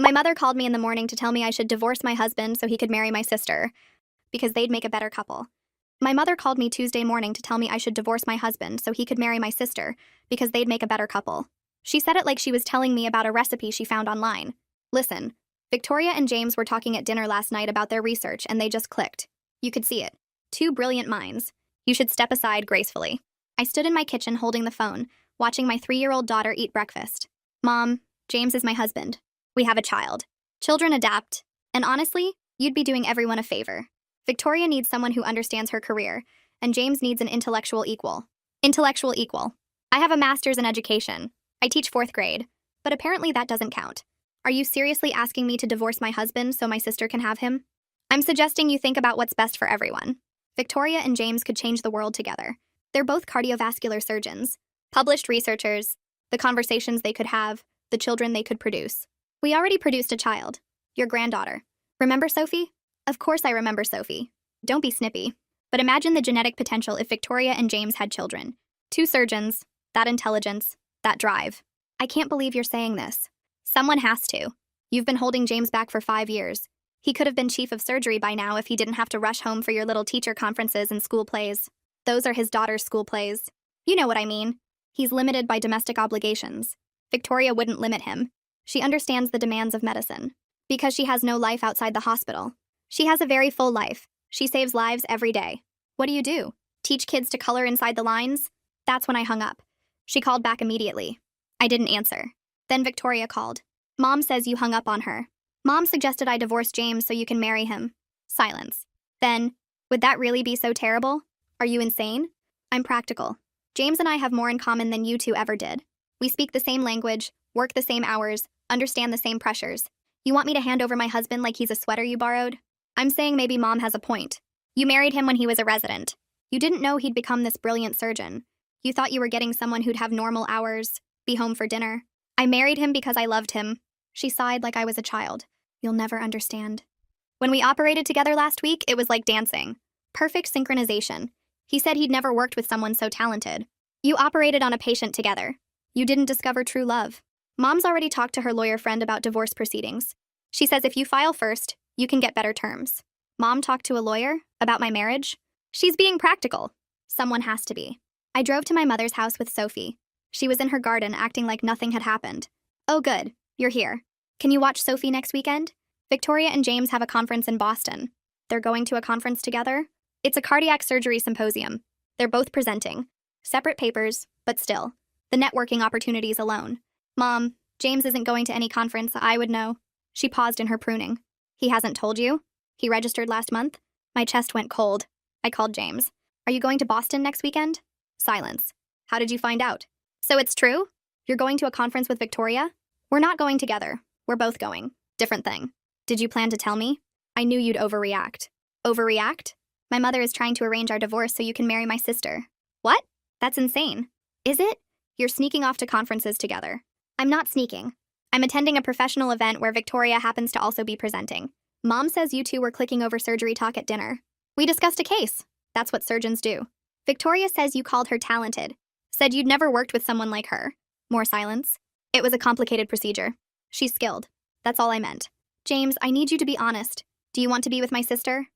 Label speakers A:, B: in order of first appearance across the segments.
A: My mother called me in the morning to tell me I should divorce my husband so he could marry my sister, because they'd make a better couple. My mother called me Tuesday morning to tell me I should divorce my husband so he could marry my sister, because they'd make a better couple. She said it like she was telling me about a recipe she found online. Listen, Victoria and James were talking at dinner last night about their research and they just clicked. You could see it. Two brilliant minds. You should step aside gracefully. I stood in my kitchen holding the phone, watching my 3-year-old daughter eat breakfast. Mom, James is my husband. We have a child. Children adapt. And honestly, you'd be doing everyone a favor. Victoria needs someone who understands her career, and James needs an intellectual equal. Intellectual equal. I have a master's in education. I teach 4th grade, but apparently that doesn't count. Are you seriously asking me to divorce my husband so my sister can have him? I'm suggesting you think about what's best for everyone. Victoria and James could change the world together. They're both cardiovascular surgeons, published researchers, the conversations they could have, the children they could produce. We already produced a child, your granddaughter. Remember Sophie? Of course I remember Sophie. Don't be snippy. But imagine the genetic potential if Victoria and James had children. 2 surgeons, that intelligence, that drive. I can't believe you're saying this. Someone has to. You've been holding James back for 5 years. He could have been chief of surgery by now if he didn't have to rush home for your little teacher conferences and school plays. Those are his daughter's school plays. You know what I mean. He's limited by domestic obligations. Victoria wouldn't limit him. She understands the demands of medicine. Because she has no life outside the hospital. She has a very full life. She saves lives every day. What do? Teach kids to color inside the lines? That's when I hung up. She called back immediately. I didn't answer. Then Victoria called. Mom says you hung up on her. Mom suggested I divorce James so you can marry him. Silence. Then, would that really be so terrible? Are you insane? I'm practical. James and I have more in common than you two ever did. We speak the same language, work the same hours, understand the same pressures. You want me to hand over my husband like he's a sweater you borrowed? I'm saying maybe Mom has a point. You married him when he was a resident. You didn't know he'd become this brilliant surgeon. You thought you were getting someone who'd have normal hours, be home for dinner. I married him because I loved him. She sighed like I was a child. You'll never understand. When we operated together last week, it was like dancing. Perfect synchronization. He said he'd never worked with someone so talented. You operated on a patient together. You didn't discover true love. Mom's already talked to her lawyer friend about divorce proceedings. She says if you file first, you can get better terms. Mom talked to a lawyer about my marriage. She's being practical. Someone has to be. I drove to my mother's house with Sophie. She was in her garden acting like nothing had happened. Oh good, you're here. Can you watch Sophie next weekend? Victoria and James have a conference in Boston. They're going to a conference together? It's a cardiac surgery symposium. They're both presenting. Separate papers, but still. The networking opportunities alone. Mom, James isn't going to any conference I would know. She paused in her pruning. He hasn't told you? He registered last month? My chest went cold. I called James. Are you going to Boston next weekend? Silence. How did you find out? So it's true? You're going to a conference with Victoria? We're not going together. We're both going. Different thing. Did you plan to tell me? I knew you'd overreact. Overreact? My mother is trying to arrange our divorce so you can marry my sister. What? That's insane. Is it? You're sneaking off to conferences together. I'm not sneaking. I'm attending a professional event where Victoria happens to also be presenting. Mom says you two were clicking over surgery talk at dinner. We discussed a case. That's what surgeons do. Victoria says you called her talented. Said you'd never worked with someone like her. More silence. It was a complicated procedure. She's skilled. That's all I meant. James, I need you to be honest. Do you want to be with my sister?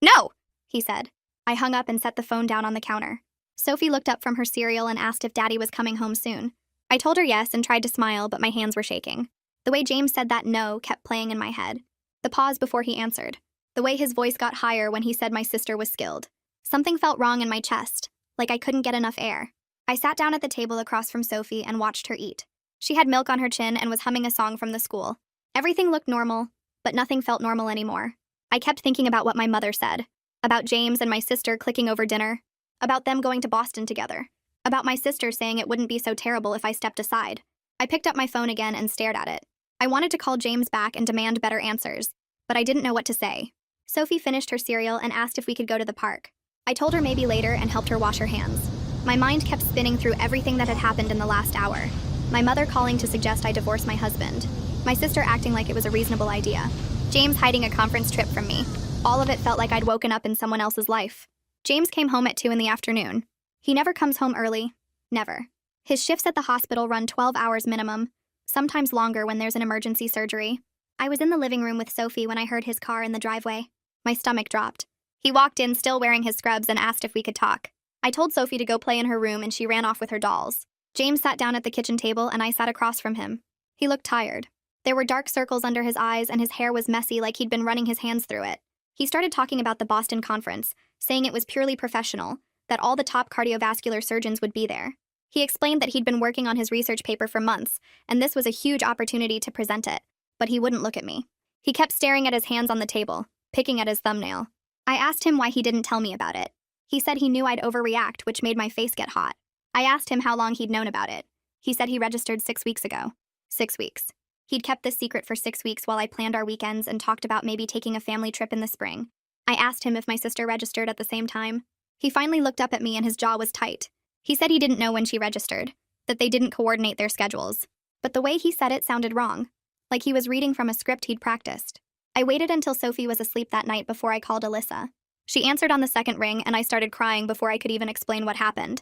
A: No, he said. I hung up and set the phone down on the counter. Sophie looked up from her cereal and asked if Daddy was coming home soon. I told her yes and tried to smile, but my hands were shaking. The way James said that no kept playing in my head. The pause before he answered. The way his voice got higher when he said my sister was skilled. Something felt wrong in my chest, like I couldn't get enough air. I sat down at the table across from Sophie and watched her eat. She had milk on her chin and was humming a song from the school. Everything looked normal, but nothing felt normal anymore. I kept thinking about what my mother said. About James and my sister clicking over dinner. About them going to Boston together. About my sister saying it wouldn't be so terrible if I stepped aside. I picked up my phone again and stared at it. I wanted to call James back and demand better answers, but I didn't know what to say. Sophie finished her cereal and asked if we could go to the park. I told her maybe later and helped her wash her hands. My mind kept spinning through everything that had happened in the last hour. My mother calling to suggest I divorce my husband. My sister acting like it was a reasonable idea. James hiding a conference trip from me. All of it felt like I'd woken up in someone else's life. James came home at 2 in the afternoon. He never comes home early. Never. His shifts at the hospital run 12 hours minimum, sometimes longer when there's an emergency surgery. I was in the living room with Sophie when I heard his car in the driveway. My stomach dropped. He walked in still wearing his scrubs and asked if we could talk. I told Sophie to go play in her room and she ran off with her dolls. James sat down at the kitchen table and I sat across from him. He looked tired. There were dark circles under his eyes and his hair was messy like he'd been running his hands through it. He started talking about the Boston conference, saying it was purely professional, that all the top cardiovascular surgeons would be there. He explained that he'd been working on his research paper for months, and this was a huge opportunity to present it, but he wouldn't look at me. He kept staring at his hands on the table, picking at his thumbnail. I asked him why he didn't tell me about it. He said he knew I'd overreact, which made my face get hot. I asked him how long he'd known about it. He said he registered 6 weeks ago. 6 weeks. He'd kept this secret for 6 weeks while I planned our weekends and talked about maybe taking a family trip in the spring. I asked him if my sister registered at the same time. He finally looked up at me and his jaw was tight. He said he didn't know when she registered, that they didn't coordinate their schedules. But the way he said it sounded wrong, like he was reading from a script he'd practiced. I waited until Sophie was asleep that night before I called Alyssa. She answered on the second ring and I started crying before I could even explain what happened.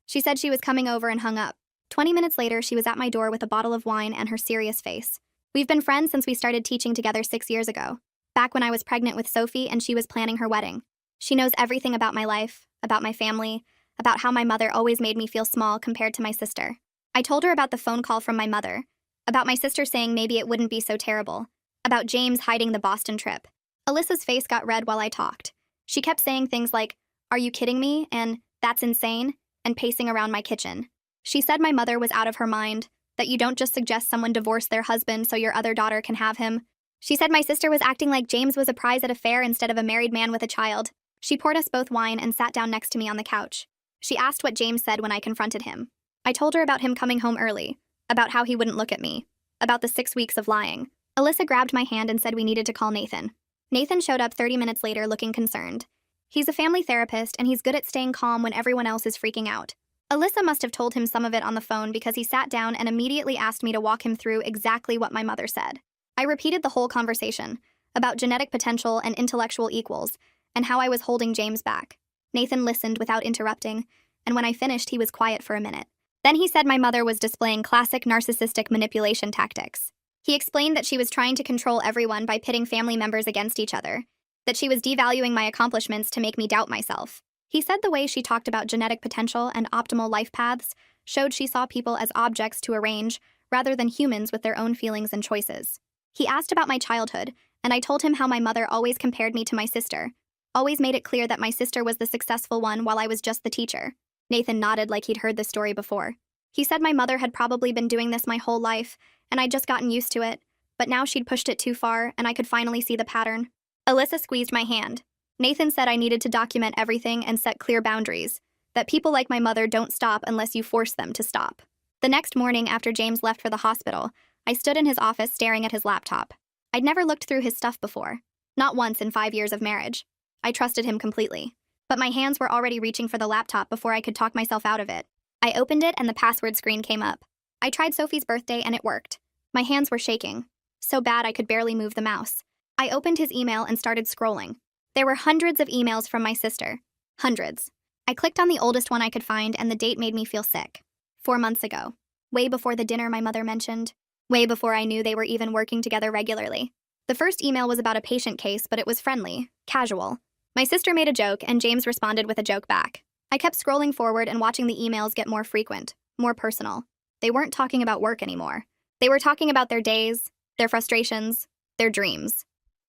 A: She said she was coming over and hung up. 20 minutes later, she was at my door with a bottle of wine and her serious face. We've been friends since we started teaching together 6 years ago, back when I was pregnant with Sophie and she was planning her wedding. She knows everything about my life, about my family, about how my mother always made me feel small compared to my sister. I told her about the phone call from my mother, about my sister saying maybe it wouldn't be so terrible, about James hiding the Boston trip. Alyssa's face got red while I talked. She kept saying things like, "Are you kidding me?" and "That's insane," and pacing around my kitchen. She said my mother was out of her mind, that you don't just suggest someone divorce their husband so your other daughter can have him. She said my sister was acting like James was a prize at a fair instead of a married man with a child. She poured us both wine and sat down next to me on the couch. She asked what James said when I confronted him. I told her about him coming home early, about how he wouldn't look at me, about the 6 weeks of lying. Alyssa grabbed my hand and said we needed to call Nathan. Nathan showed up 30 minutes later looking concerned. He's a family therapist and he's good at staying calm when everyone else is freaking out. Alyssa must have told him some of it on the phone because he sat down and immediately asked me to walk him through exactly what my mother said. I repeated the whole conversation, about genetic potential and intellectual equals, and how I was holding James back. Nathan listened without interrupting, and when I finished, he was quiet for a minute. Then he said my mother was displaying classic narcissistic manipulation tactics. He explained that she was trying to control everyone by pitting family members against each other, that she was devaluing my accomplishments to make me doubt myself. He said the way she talked about genetic potential and optimal life paths showed she saw people as objects to arrange rather than humans with their own feelings and choices. He asked about my childhood, and I told him how my mother always compared me to my sister, always made it clear that my sister was the successful one while I was just the teacher. Nathan nodded like he'd heard the story before. He said my mother had probably been doing this my whole life, and I'd just gotten used to it, but now she'd pushed it too far, and I could finally see the pattern. Alyssa squeezed my hand. Nathan said I needed to document everything and set clear boundaries, that people like my mother don't stop unless you force them to stop. The next morning after James left for the hospital, I stood in his office staring at his laptop. I'd never looked through his stuff before, not once in 5 years of marriage. I trusted him completely, but my hands were already reaching for the laptop before I could talk myself out of it. I opened it and the password screen came up. I tried Sophie's birthday and it worked. My hands were shaking, so bad I could barely move the mouse. I opened his email and started scrolling. There were hundreds of emails from my sister. Hundreds. I clicked on the oldest one I could find and the date made me feel sick. 4 months ago. Way before the dinner my mother mentioned. Way before I knew they were even working together regularly. The first email was about a patient case, but it was friendly, casual. My sister made a joke and James responded with a joke back. I kept scrolling forward and watching the emails get more frequent, more personal. They weren't talking about work anymore. They were talking about their days, their frustrations, their dreams.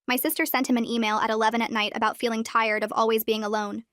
A: My sister sent him an email at 11 at night about feeling tired of always being alone.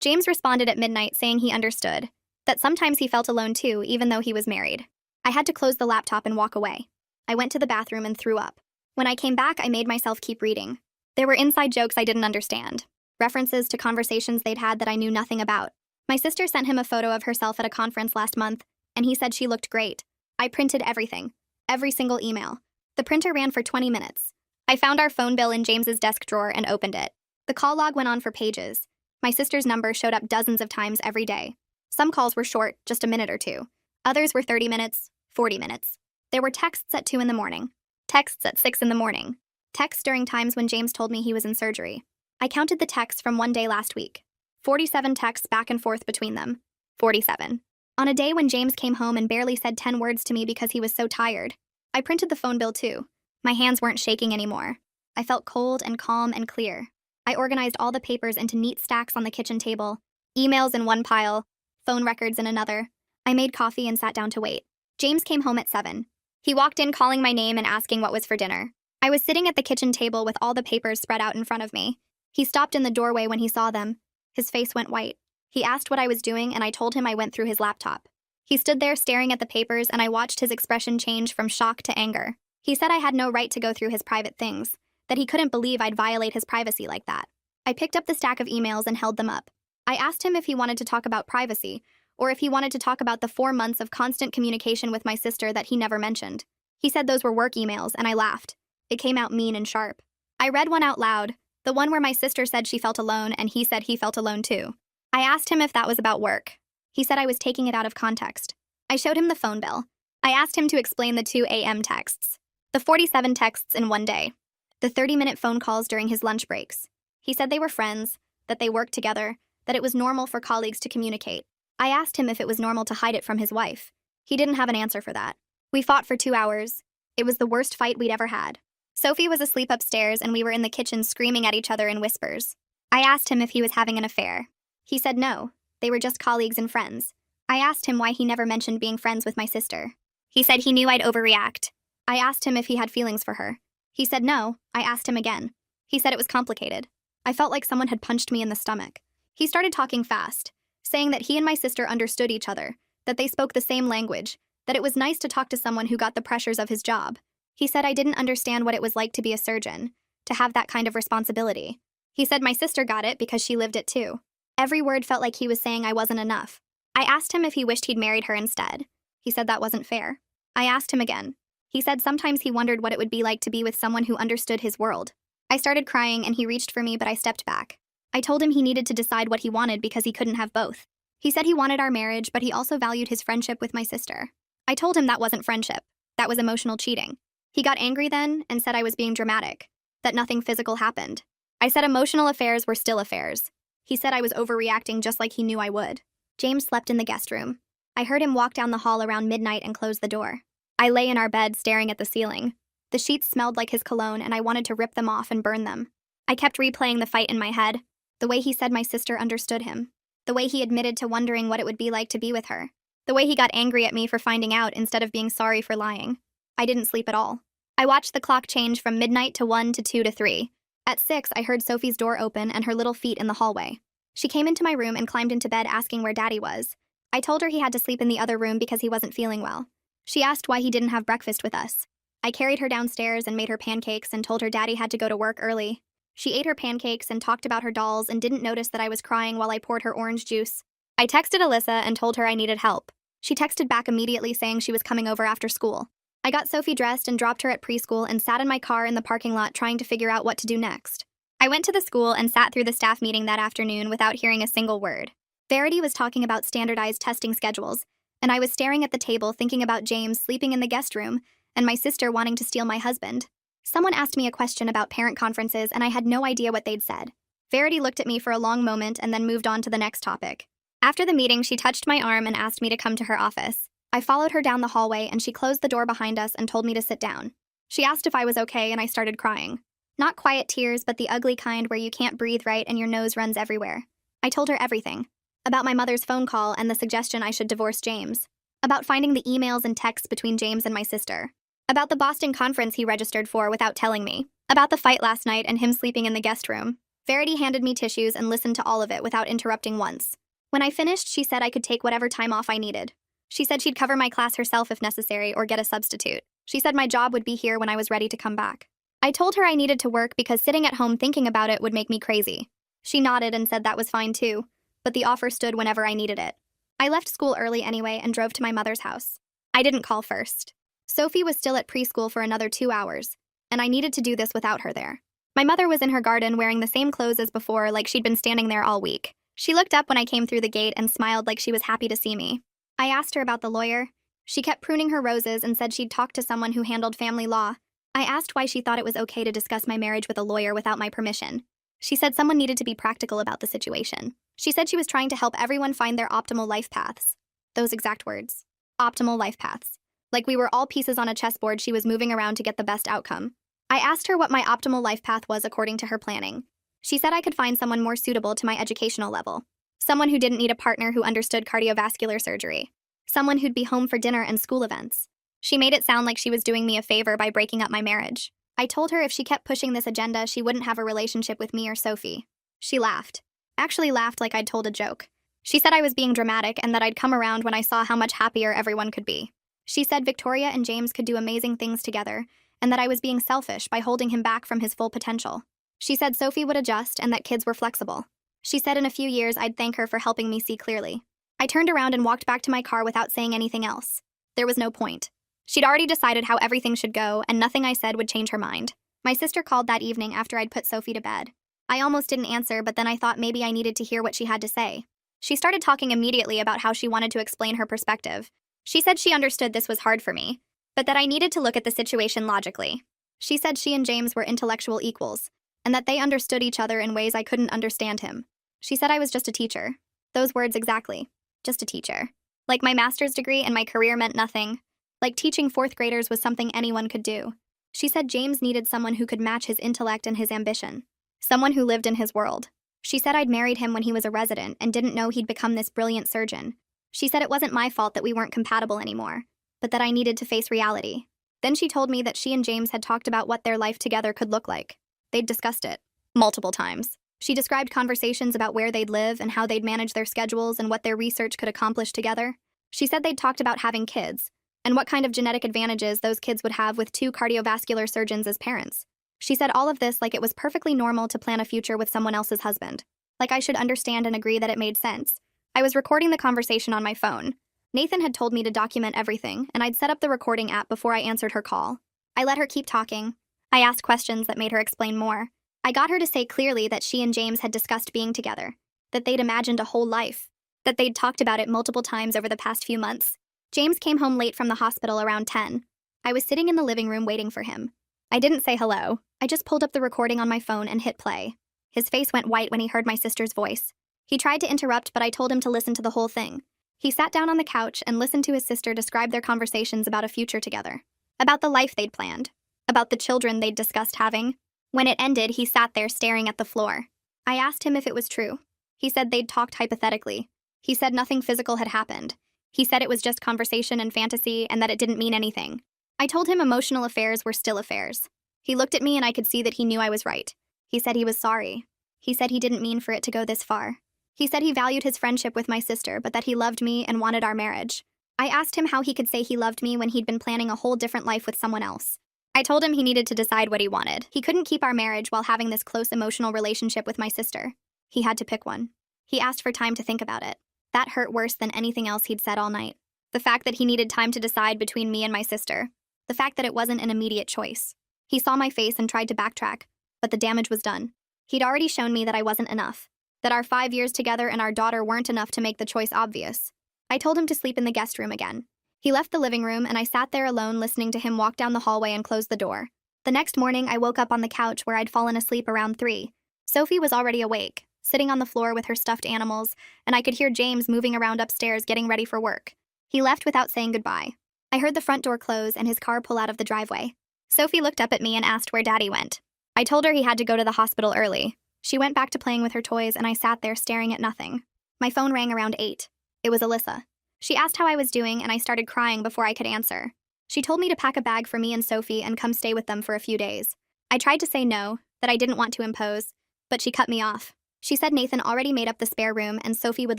A: James responded at midnight saying he understood, that sometimes he felt alone too, even though he was married. I had to close the laptop and walk away. I went to the bathroom and threw up. When I came back, I made myself keep reading. There were inside jokes I didn't understand, references to conversations they'd had that I knew nothing about. My sister sent him a photo of herself at a conference last month, and he said she looked great. I printed everything, every single email. The printer ran for 20 minutes. I found our phone bill in James's desk drawer and opened it. The call log went on for pages. My sister's number showed up dozens of times every day. Some calls were short, just a minute or two. Others were 30 minutes, 40 minutes. There were texts at 2 in the morning. Texts at 6 in the morning. Texts during times when James told me he was in surgery. I counted the texts from one day last week. 47 texts back and forth between them. 47. On a day when James came home and barely said 10 words to me because he was so tired. I printed the phone bill too. My hands weren't shaking anymore. I felt cold and calm and clear. I organized all the papers into neat stacks on the kitchen table, emails in one pile, phone records in another. I made coffee and sat down to wait. James came home at 7. He walked in calling my name and asking what was for dinner. I was sitting at the kitchen table with all the papers spread out in front of me. He stopped in the doorway when he saw them. His face went white. He asked what I was doing, and I told him I went through his laptop. He stood there staring at the papers, and I watched his expression change from shock to anger. He said I had no right to go through his private things, that he couldn't believe I'd violate his privacy like that. I picked up the stack of emails and held them up. I asked him if he wanted to talk about privacy, or if he wanted to talk about the 4 months of constant communication with my sister that he never mentioned. He said those were work emails, and I laughed. It came out mean and sharp. I read one out loud, the one where my sister said she felt alone and he said he felt alone too. I asked him if that was about work. He said I was taking it out of context. I showed him the phone bill. I asked him to explain the 2 a.m. texts, the 47 texts in one day, the 30-minute phone calls during his lunch breaks. He said they were friends, that they worked together, that it was normal for colleagues to communicate. I asked him if it was normal to hide it from his wife. He didn't have an answer for that. We fought for 2 hours. It was the worst fight we'd ever had. Sophie was asleep upstairs and we were in the kitchen screaming at each other in whispers. I asked him if he was having an affair. He said no, they were just colleagues and friends. I asked him why he never mentioned being friends with my sister. He said he knew I'd overreact. I asked him if he had feelings for her. He said no. I asked him again. He said it was complicated. I felt like someone had punched me in the stomach. He started talking fast, saying that he and my sister understood each other, that they spoke the same language, that it was nice to talk to someone who got the pressures of his job. He said I didn't understand what it was like to be a surgeon, to have that kind of responsibility. He said my sister got it because she lived it too. Every word felt like he was saying I wasn't enough. I asked him if he wished he'd married her instead. He said that wasn't fair. I asked him again. He said sometimes he wondered what it would be like to be with someone who understood his world. I started crying and he reached for me, but I stepped back. I told him he needed to decide what he wanted because he couldn't have both. He said he wanted our marriage, but he also valued his friendship with my sister. I told him that wasn't friendship. That was emotional cheating. He got angry then and said I was being dramatic, that nothing physical happened. I said emotional affairs were still affairs. He said I was overreacting just like he knew I would. James slept in the guest room. I heard him walk down the hall around midnight and close the door. I lay in our bed staring at the ceiling. The sheets smelled like his cologne and I wanted to rip them off and burn them. I kept replaying the fight in my head, the way he said my sister understood him, the way he admitted to wondering what it would be like to be with her, the way he got angry at me for finding out instead of being sorry for lying. I didn't sleep at all. I watched the clock change from midnight to 1 to 2 to 3. At 6, I heard Sophie's door open and her little feet in the hallway. She came into my room and climbed into bed asking where Daddy was. I told her he had to sleep in the other room because he wasn't feeling well. She asked why he didn't have breakfast with us. I carried her downstairs and made her pancakes and told her Daddy had to go to work early. She ate her pancakes and talked about her dolls and didn't notice that I was crying while I poured her orange juice. I texted Alyssa and told her I needed help. She texted back immediately saying she was coming over after school. I got Sophie dressed and dropped her at preschool and sat in my car in the parking lot trying to figure out what to do next. I went to the school and sat through the staff meeting that afternoon without hearing a single word. Verity was talking about standardized testing schedules, and I was staring at the table thinking about James sleeping in the guest room and my sister wanting to steal my husband. Someone asked me a question about parent conferences and I had no idea what they'd said. Verity looked at me for a long moment and then moved on to the next topic. After the meeting, she touched my arm and asked me to come to her office. I followed her down the hallway and she closed the door behind us and told me to sit down. She asked if I was okay and I started crying. Not quiet tears, but the ugly kind where you can't breathe right and your nose runs everywhere. I told her everything. About my mother's phone call and the suggestion I should divorce James. About finding the emails and texts between James and my sister. About the Boston conference he registered for without telling me. About the fight last night and him sleeping in the guest room. Verity handed me tissues and listened to all of it without interrupting once. When I finished, she said I could take whatever time off I needed. She said she'd cover my class herself if necessary or get a substitute. She said my job would be here when I was ready to come back. I told her I needed to work because sitting at home thinking about it would make me crazy. She nodded and said that was fine too, but the offer stood whenever I needed it. I left school early anyway and drove to my mother's house. I didn't call first. Sophie was still at preschool for another 2 hours, and I needed to do this without her there. My mother was in her garden wearing the same clothes as before, like she'd been standing there all week. She looked up when I came through the gate and smiled like she was happy to see me. I asked her about the lawyer. She kept pruning her roses and said she'd talked to someone who handled family law. I asked why she thought it was okay to discuss my marriage with a lawyer without my permission. She said someone needed to be practical about the situation. She said she was trying to help everyone find their optimal life paths. Those exact words. Optimal life paths. Like we were all pieces on a chessboard she was moving around to get the best outcome. I asked her what my optimal life path was according to her planning. She said I could find someone more suitable to my educational level. Someone who didn't need a partner who understood cardiovascular surgery. Someone who'd be home for dinner and school events. She made it sound like she was doing me a favor by breaking up my marriage. I told her if she kept pushing this agenda, she wouldn't have a relationship with me or Sophie. She laughed. Actually laughed like I'd told a joke. She said I was being dramatic and that I'd come around when I saw how much happier everyone could be. She said Victoria and James could do amazing things together, and that I was being selfish by holding him back from his full potential. She said Sophie would adjust and that kids were flexible. She said in a few years I'd thank her for helping me see clearly. I turned around and walked back to my car without saying anything else. There was no point. She'd already decided how everything should go, and nothing I said would change her mind. My sister called that evening after I'd put Sophie to bed. I almost didn't answer, but then I thought maybe I needed to hear what she had to say. She started talking immediately about how she wanted to explain her perspective. She said she understood this was hard for me, but that I needed to look at the situation logically. She said she and James were intellectual equals, and that they understood each other in ways I couldn't understand him. She said I was just a teacher. Those words exactly. Just a teacher. Like my master's degree and my career meant nothing. Like teaching fourth graders was something anyone could do. She said James needed someone who could match his intellect and his ambition. Someone who lived in his world. She said I'd married him when he was a resident and didn't know he'd become this brilliant surgeon. She said it wasn't my fault that we weren't compatible anymore, but that I needed to face reality. Then she told me that she and James had talked about what their life together could look like. They'd discussed it. Multiple times. She described conversations about where they'd live and how they'd manage their schedules and what their research could accomplish together. She said they'd talked about having kids, and what kind of genetic advantages those kids would have with 2 cardiovascular surgeons as parents. She said all of this like it was perfectly normal to plan a future with someone else's husband. Like I should understand and agree that it made sense. I was recording the conversation on my phone. Nathan had told me to document everything, and I'd set up the recording app before I answered her call. I let her keep talking. I asked questions that made her explain more. I got her to say clearly that she and James had discussed being together, that they'd imagined a whole life, that they'd talked about it multiple times over the past few months. James came home late from the hospital around 10. I was sitting in the living room waiting for him. I didn't say hello. I just pulled up the recording on my phone and hit play. His face went white when he heard my sister's voice. He tried to interrupt, but I told him to listen to the whole thing. He sat down on the couch and listened to his sister describe their conversations about a future together, about the life they'd planned, about the children they'd discussed having. When it ended, he sat there staring at the floor. I asked him if it was true. He said they'd talked hypothetically. He said nothing physical had happened. He said it was just conversation and fantasy and that it didn't mean anything. I told him emotional affairs were still affairs. He looked at me and I could see that he knew I was right. He said he was sorry. He said he didn't mean for it to go this far. He said he valued his friendship with my sister, but that he loved me and wanted our marriage. I asked him how he could say he loved me when he'd been planning a whole different life with someone else. I told him he needed to decide what he wanted. He couldn't keep our marriage while having this close emotional relationship with my sister. He had to pick one. He asked for time to think about it. That hurt worse than anything else he'd said all night. The fact that he needed time to decide between me and my sister. The fact that it wasn't an immediate choice. He saw my face and tried to backtrack, but the damage was done. He'd already shown me that I wasn't enough. That our 5 years together and our daughter weren't enough to make the choice obvious. I told him to sleep in the guest room again. He left the living room and I sat there alone listening to him walk down the hallway and close the door. The next morning, I woke up on the couch where I'd fallen asleep around 3. Sophie was already awake, sitting on the floor with her stuffed animals, and I could hear James moving around upstairs getting ready for work. He left without saying goodbye. I heard the front door close and his car pull out of the driveway. Sophie looked up at me and asked where Daddy went. I told her he had to go to the hospital early. She went back to playing with her toys and I sat there staring at nothing. My phone rang around 8. It was Alyssa. She asked how I was doing and I started crying before I could answer. She told me to pack a bag for me and Sophie and come stay with them for a few days. I tried to say no, that I didn't want to impose, but she cut me off. She said Nathan already made up the spare room and Sophie would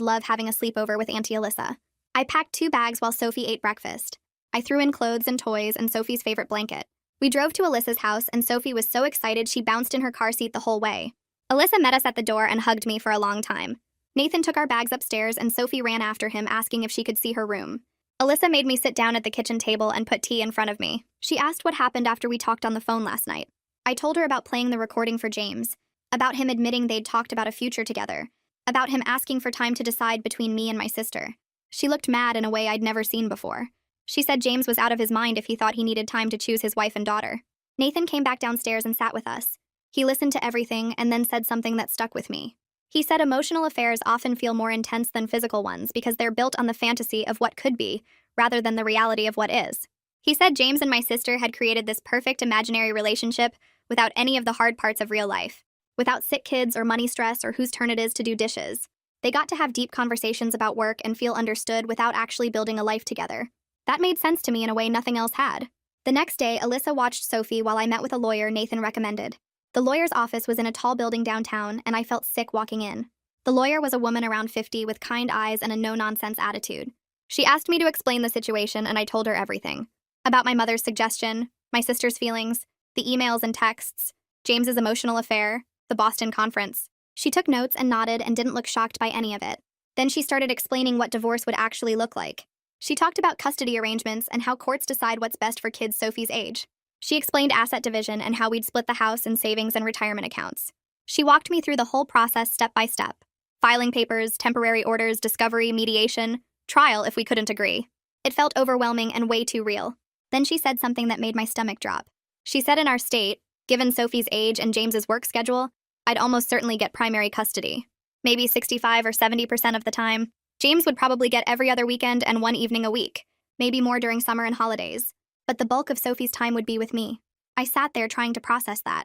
A: love having a sleepover with Auntie Alyssa. I packed 2 bags while Sophie ate breakfast. I threw in clothes and toys and Sophie's favorite blanket. We drove to Alyssa's house and Sophie was so excited she bounced in her car seat the whole way. Alyssa met us at the door and hugged me for a long time. Nathan took our bags upstairs and Sophie ran after him asking if she could see her room. Alyssa made me sit down at the kitchen table and put tea in front of me. She asked what happened after we talked on the phone last night. I told her about playing the recording for James, about him admitting they'd talked about a future together, about him asking for time to decide between me and my sister. She looked mad in a way I'd never seen before. She said James was out of his mind if he thought he needed time to choose his wife and daughter. Nathan came back downstairs and sat with us. He listened to everything and then said something that stuck with me. He said emotional affairs often feel more intense than physical ones because they're built on the fantasy of what could be, rather than the reality of what is. He said James and my sister had created this perfect imaginary relationship without any of the hard parts of real life, without sick kids or money stress or whose turn it is to do dishes. They got to have deep conversations about work and feel understood without actually building a life together. That made sense to me in a way nothing else had. The next day, Alyssa watched Sophie while I met with a lawyer Nathan recommended. The lawyer's office was in a tall building downtown, and I felt sick walking in. The lawyer was a woman around 50 with kind eyes and a no-nonsense attitude. She asked me to explain the situation, and I told her everything. About my mother's suggestion, my sister's feelings, the emails and texts, James's emotional affair, the Boston conference. She took notes and nodded and didn't look shocked by any of it. Then she started explaining what divorce would actually look like. She talked about custody arrangements and how courts decide what's best for kids Sophie's age. She explained asset division and how we'd split the house and savings and retirement accounts. She walked me through the whole process step by step. Filing papers, temporary orders, discovery, mediation, trial if we couldn't agree. It felt overwhelming and way too real. Then she said something that made my stomach drop. She said in our state, given Sophie's age and James's work schedule, I'd almost certainly get primary custody. Maybe 65 or 70% of the time. James would probably get every other weekend and one evening a week, maybe more during summer and holidays. But the bulk of Sophie's time would be with me. I sat there trying to process that.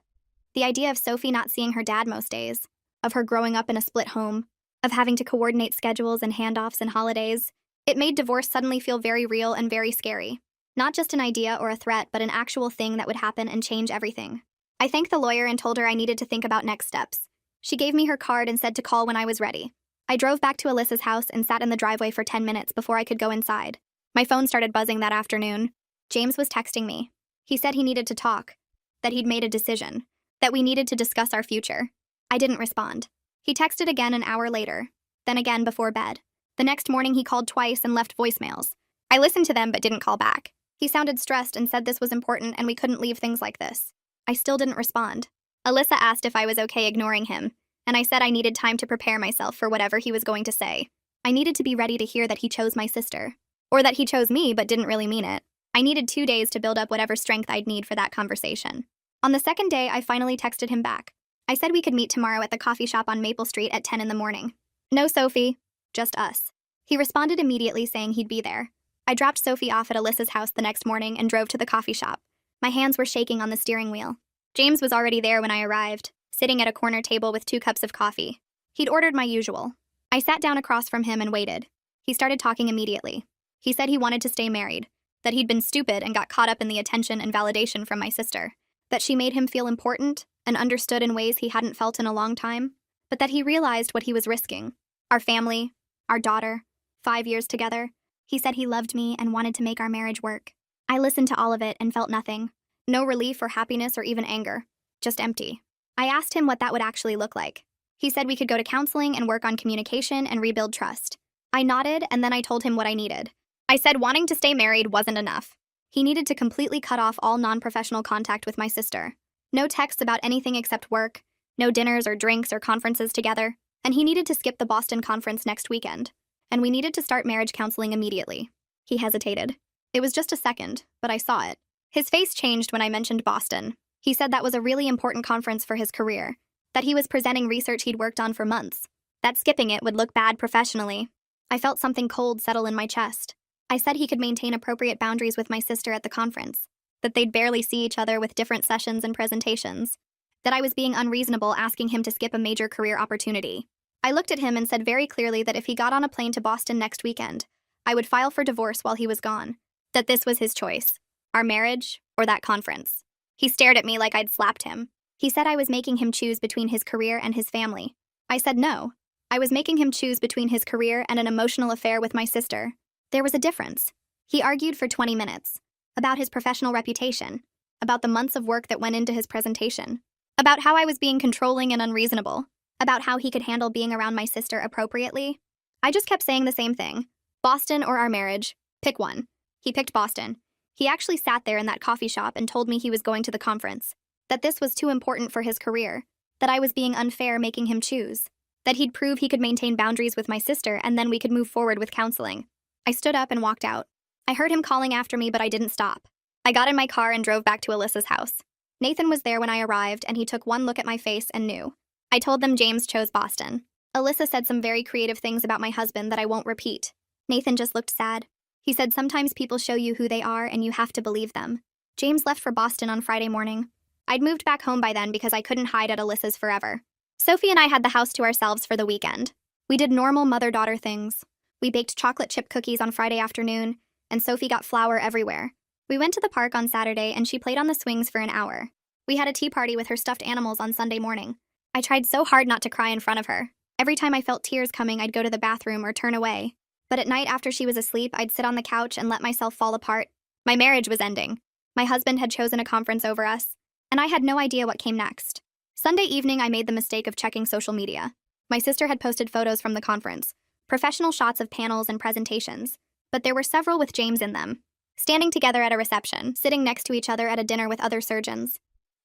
A: The idea of Sophie not seeing her dad most days, of her growing up in a split home, of having to coordinate schedules and handoffs and holidays, it made divorce suddenly feel very real and very scary. Not just an idea or a threat, but an actual thing that would happen and change everything. I thanked the lawyer and told her I needed to think about next steps. She gave me her card and said to call when I was ready. I drove back to Alyssa's house and sat in the driveway for 10 minutes before I could go inside. My phone started buzzing that afternoon. James was texting me. He said he needed to talk, that he'd made a decision, that we needed to discuss our future. I didn't respond. He texted again an hour later, then again before bed. The next morning he called twice and left voicemails. I listened to them but didn't call back. He sounded stressed and said this was important and we couldn't leave things like this. I still didn't respond. Alyssa asked if I was okay ignoring him, and I said I needed time to prepare myself for whatever he was going to say. I needed to be ready to hear that he chose my sister. Or that he chose me but didn't really mean it. I needed 2 days to build up whatever strength I'd need for that conversation. On the second day, I finally texted him back. I said we could meet tomorrow at the coffee shop on Maple Street at 10 in the morning. No Sophie, just us. He responded immediately saying he'd be there. I dropped Sophie off at Alyssa's house the next morning and drove to the coffee shop. My hands were shaking on the steering wheel. James was already there when I arrived, sitting at a corner table with 2 cups of coffee. He'd ordered my usual. I sat down across from him and waited. He started talking immediately. He said he wanted to stay married, that he'd been stupid and got caught up in the attention and validation from my sister, that she made him feel important and understood in ways he hadn't felt in a long time, but that he realized what he was risking. Our family, our daughter, 5 years together. He said he loved me and wanted to make our marriage work. I listened to all of it and felt nothing. No relief or happiness or even anger. Just empty. I asked him what that would actually look like. He said we could go to counseling and work on communication and rebuild trust. I nodded and then I told him what I needed. I said wanting to stay married wasn't enough. He needed to completely cut off all non-professional contact with my sister. No texts about anything except work, no dinners or drinks or conferences together, and he needed to skip the Boston conference next weekend. And we needed to start marriage counseling immediately. He hesitated. It was just a second, but I saw it. His face changed when I mentioned Boston. He said that was a really important conference for his career, that he was presenting research he'd worked on for months, that skipping it would look bad professionally. I felt something cold settle in my chest. I said he could maintain appropriate boundaries with my sister at the conference, that they'd barely see each other with different sessions and presentations, that I was being unreasonable asking him to skip a major career opportunity. I looked at him and said very clearly that if he got on a plane to Boston next weekend, I would file for divorce while he was gone, that this was his choice, our marriage or that conference. He stared at me like I'd slapped him. He said I was making him choose between his career and his family. I said no. I was making him choose between his career and an emotional affair with my sister. There was a difference. He argued for 20 minutes, about his professional reputation, about the months of work that went into his presentation, about how I was being controlling and unreasonable, about how he could handle being around my sister appropriately. I just kept saying the same thing. Boston or our marriage. Pick one. He picked Boston. He actually sat there in that coffee shop and told me he was going to the conference, that this was too important for his career, that I was being unfair making him choose, that he'd prove he could maintain boundaries with my sister and then we could move forward with counseling. I stood up and walked out. I heard him calling after me, but I didn't stop. I got in my car and drove back to Alyssa's house. Nathan was there when I arrived and he took one look at my face and knew. I told them James chose Boston. Alyssa said some very creative things about my husband that I won't repeat. Nathan just looked sad. He said sometimes people show you who they are and you have to believe them. James left for Boston on Friday morning. I'd moved back home by then because I couldn't hide at Alyssa's forever. Sophie and I had the house to ourselves for the weekend. We did normal mother-daughter things. We baked chocolate chip cookies on Friday afternoon, and Sophie got flour everywhere. We went to the park on Saturday and she played on the swings for an hour. We had a tea party with her stuffed animals on Sunday morning. I tried so hard not to cry in front of her. Every time I felt tears coming, I'd go to the bathroom or turn away. But at night after she was asleep, I'd sit on the couch and let myself fall apart. My marriage was ending. My husband had chosen a conference over us, and I had no idea what came next. Sunday evening, I made the mistake of checking social media. My sister had posted photos from the conference, professional shots of panels and presentations, but there were several with James in them, standing together at a reception, sitting next to each other at a dinner with other surgeons,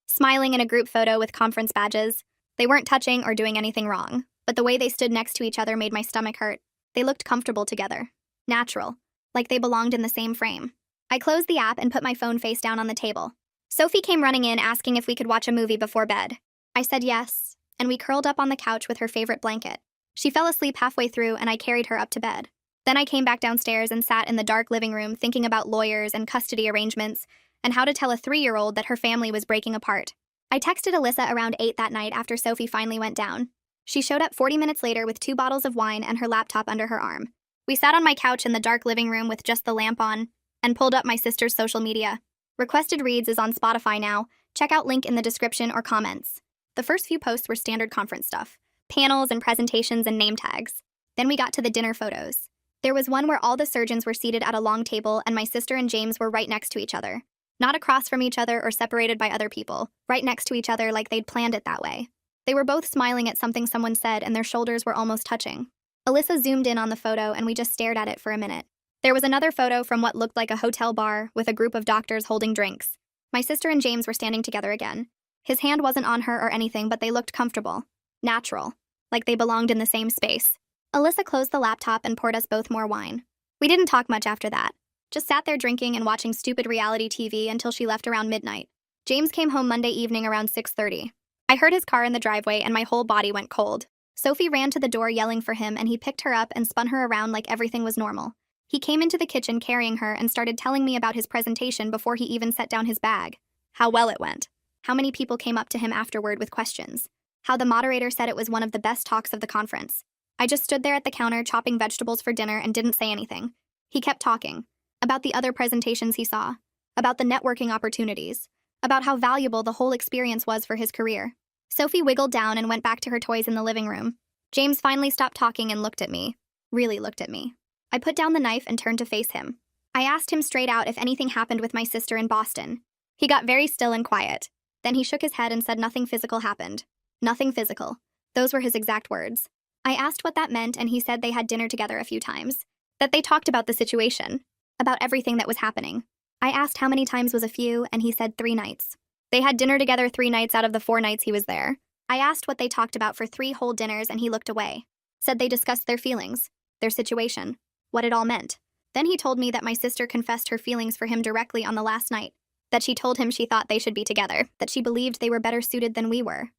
A: smiling in a group photo with conference badges. They weren't touching or doing anything wrong, but the way they stood next to each other made my stomach hurt. They looked comfortable together, natural, like they belonged in the same frame. I closed the app and put my phone face down on the table. Sophie came running in asking if we could watch a movie before bed. I said yes, and we curled up on the couch with her favorite blanket. She fell asleep halfway through and I carried her up to bed. Then I came back downstairs and sat in the dark living room thinking about lawyers and custody arrangements and how to tell a 3-year-old that her family was breaking apart. I texted Alyssa around 8 that night after Sophie finally went down. She showed up 40 minutes later with 2 bottles of wine and her laptop under her arm. We sat on my couch in the dark living room with just the lamp on and pulled up my sister's social media. Requested Reads is on Spotify now. Check out link in the description or comments. The first few posts were standard conference stuff, panels and presentations and name tags. Then we got to the dinner photos. There was one where all the surgeons were seated at a long table and my sister and James were right next to each other. Not across from each other or separated by other people, right next to each other like they'd planned it that way. They were both smiling at something someone said and their shoulders were almost touching. Alyssa zoomed in on the photo and we just stared at it for a minute. There was another photo from what looked like a hotel bar with a group of doctors holding drinks. My sister and James were standing together again. His hand wasn't on her or anything, but they looked comfortable, natural, like they belonged in the same space. Alyssa closed the laptop and poured us both more wine. We didn't talk much after that. Just sat there drinking and watching stupid reality TV until she left around midnight. James came home Monday evening around 6:30. I heard his car in the driveway and my whole body went cold. Sophie ran to the door yelling for him and he picked her up and spun her around like everything was normal. He came into the kitchen carrying her and started telling me about his presentation before he even set down his bag. How well it went. How many people came up to him afterward with questions. How the moderator said it was one of the best talks of the conference. I just stood there at the counter chopping vegetables for dinner and didn't say anything. He kept talking. About the other presentations he saw. About the networking opportunities. About how valuable the whole experience was for his career. Sophie wiggled down and went back to her toys in the living room. James finally stopped talking and looked at me. Really looked at me. I put down the knife and turned to face him. I asked him straight out if anything happened with my sister in Boston. He got very still and quiet. Then he shook his head and said nothing physical happened. Nothing physical. Those were his exact words. I asked what that meant and he said they had dinner together a few times. That they talked about the situation. About everything that was happening. I asked how many times was a few and he said 3 nights. They had dinner together 3 nights out of the 4 nights he was there. I asked what they talked about for 3 whole dinners and he looked away. Said they discussed their feelings. Their situation. What it all meant. Then he told me that my sister confessed her feelings for him directly on the last night. That she told him she thought they should be together. That she believed they were better suited than we were.